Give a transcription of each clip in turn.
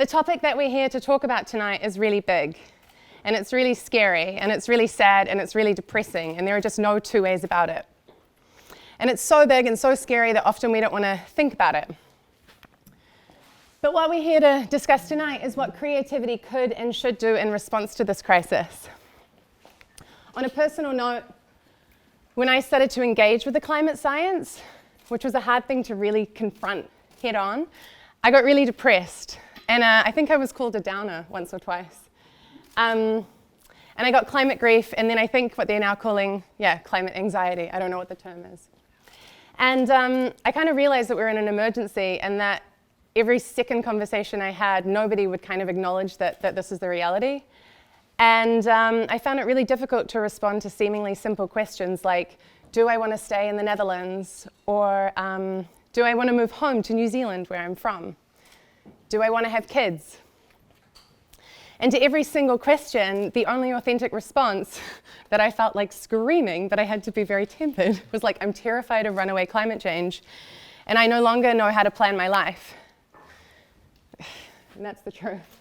The topic that we're here to talk about tonight is really big, and it's really scary, and it's really sad, and it's really depressing, and there are just no two ways about it. And it's so big and so scary that often we don't want to think about it. But what we're here to discuss tonight is what creativity could and should do in response to this crisis. On a personal note, when I started to engage with the climate science, which was a hard thing to really confront head on, I got really depressed. And I think I was called a downer once or twice. And I got climate grief, and then I think what they're now calling, climate anxiety. I don't know what the term is. And I kind of realized that we were in an emergency, and that every second conversation I had, nobody would kind of acknowledge that this is the reality. And I found it really difficult to respond to seemingly simple questions like, do I want to stay in the Netherlands? Or do I want to move home to New Zealand, where I'm from? Do I want to have kids? And to every single question, the only authentic response that I felt like screaming, but I had to be very tempered, was like, I'm terrified of runaway climate change, and I no longer know how to plan my life. And that's the truth.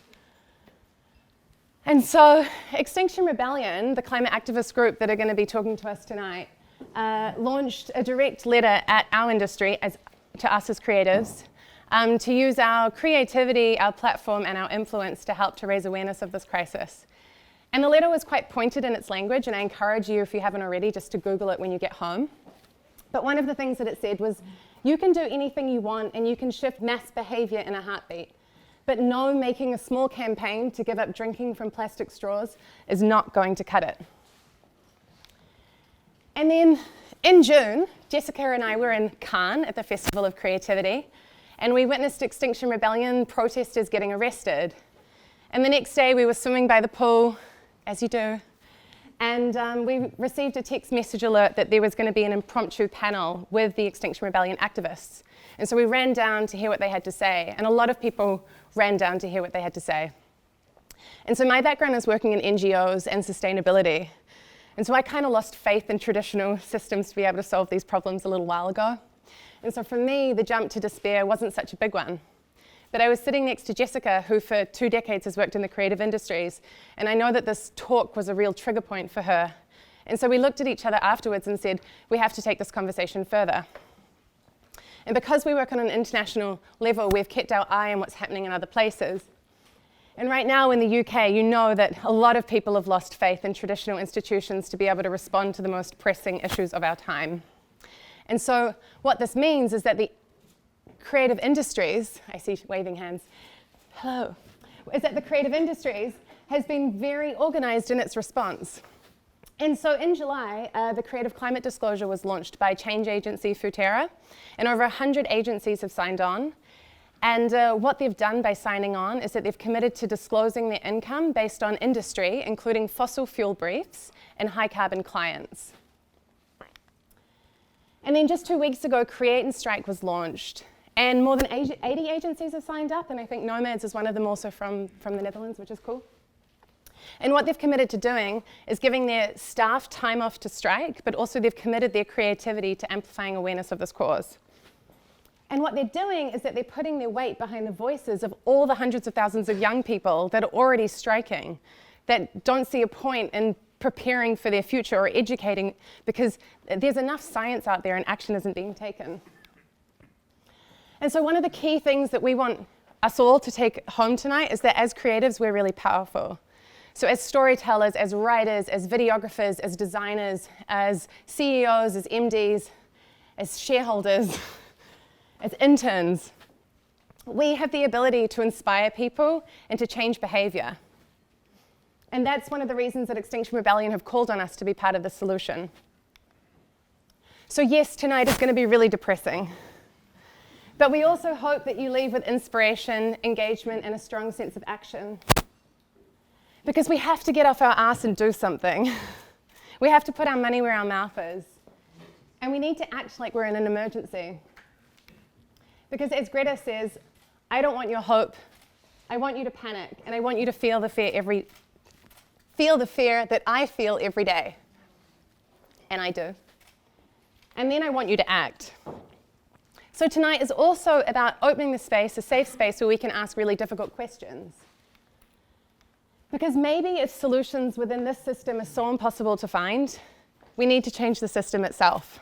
And so Extinction Rebellion, the climate activist group that are going to be talking to us tonight, launched a direct letter at our industry, to us as creatives, to use our creativity, our platform, and our influence to help to raise awareness of this crisis. And the letter was quite pointed in its language, and I encourage you, if you haven't already, just to Google it when you get home. But one of the things that it said was, you can do anything you want, and you can shift mass behavior in a heartbeat. But no, making a small campaign to give up drinking from plastic straws is not going to cut it. And then in June, Jessica and I were in Cannes at the Festival of Creativity, and we witnessed Extinction Rebellion protesters getting arrested. And the next day we were swimming by the pool, as you do, and we received a text message alert that there was going to be an impromptu panel with the Extinction Rebellion activists. And so we ran down to hear what they had to say, and a lot of people ran down to hear what they had to say. And so my background is working in NGOs and sustainability. And so I kind of lost faith in traditional systems to be able to solve these problems a little while ago. And so for me, the jump to despair wasn't such a big one. But I was sitting next to Jessica, who for 2 decades has worked in the creative industries, and I know that this talk was a real trigger point for her. And so we looked at each other afterwards and said, we have to take this conversation further. And because we work on an international level, we've kept our eye on what's happening in other places. And right now in the UK, you know that a lot of people have lost faith in traditional institutions to be able to respond to the most pressing issues of our time. And so what this means is that the creative industries, I see waving hands, hello, is that the creative industries has been very organized in its response. And so in July, the Creative Climate Disclosure was launched by change agency Futerra, and over 100 agencies have signed on. And what they've done by signing on is that they've committed to disclosing their income based on industry, including fossil fuel briefs and high carbon clients. And then just 2 weeks ago, Create and Strike was launched, and more than 80 agencies have signed up, and I think Nomads is one of them, also from the Netherlands, which is cool. And what they've committed to doing is giving their staff time off to strike, but also they've committed their creativity to amplifying awareness of this cause. And what they're doing is that they're putting their weight behind the voices of all the hundreds of thousands of young people that are already striking, that don't see a point in preparing for their future or educating, because there's enough science out there and action isn't being taken. And so one of the key things that we want us all to take home tonight is that as creatives, we're really powerful. So as storytellers, as writers, as videographers, as designers, as CEOs, as MDs, as shareholders, as interns, we have the ability to inspire people and to change behavior. And that's one of the reasons that Extinction Rebellion have called on us to be part of the solution. So yes, tonight is going to be really depressing. But we also hope that you leave with inspiration, engagement, and a strong sense of action. Because we have to get off our ass and do something. We have to put our money where our mouth is. And we need to act like we're in an emergency. Because as Greta says, I don't want your hope. I want you to panic, and I want you to feel the fear that I feel every day. And I do. And then I want you to act. So tonight is also about opening the space, a safe space where we can ask really difficult questions. Because maybe if solutions within this system are so impossible to find, we need to change the system itself.